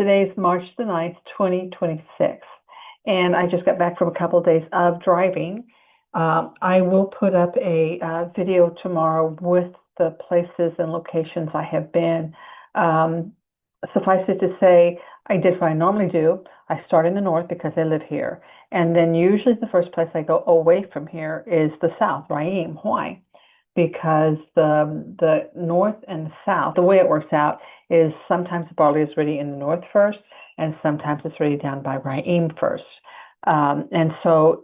Today's March the 9th, 2026, and I just got back from a couple of days of driving. I will put up a video tomorrow with the places and locations I have been. Suffice it to say, I did what I normally do. I start in the north because I live here, and then usually the first place I go away from here is the south, Raim, Hawaii, because the north and the south, the way it works out is sometimes the barley is ready in the north first, and sometimes it's ready down by Raim first. And so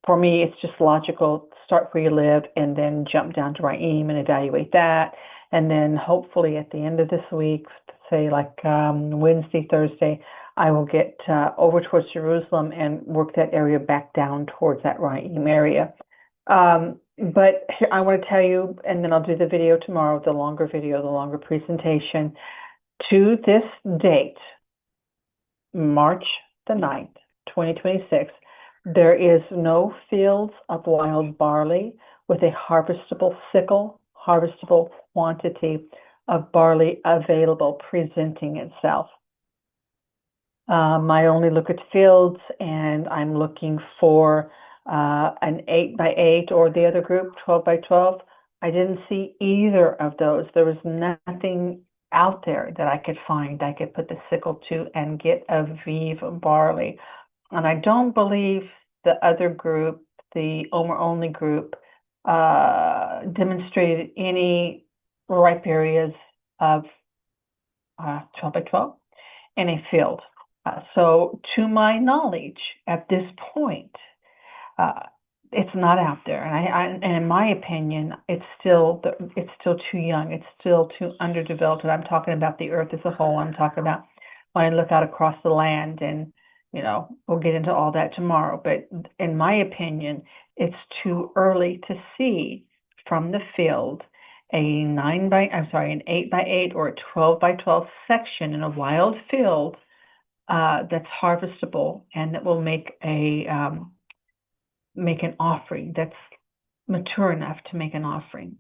for me, it's just logical, start where you live and then jump down to Raim and evaluate that. And then hopefully at the end of this week, say like Wednesday, Thursday, I will get over towards Jerusalem and work that area back down towards that Raim area. But I want to tell you, and then I'll do the video tomorrow, the longer video, the longer presentation. To this date, March the 9th, 2026, there is no fields of wild barley with a harvestable sickle, harvestable quantity of barley available presenting itself. I only look at fields, and I'm looking for an 8x8 or the other group, 12x12. I didn't see either of those. There was nothing out there that I could find I could put the sickle to and get a Vive barley. And I don't believe the other group, the Omer only group, demonstrated any ripe areas of 12x12 in a field. So to my knowledge, at this point, it's not out there, and in my opinion, it's still too young. It's still too underdeveloped. And I'm talking about the earth as a whole. I'm talking about when I look out across the land, and we'll get into all that tomorrow. But in my opinion, it's too early to see from the field an 8x8 or a 12x12 section in a wild field that's harvestable and that will make an offering, that's mature enough to make an offering.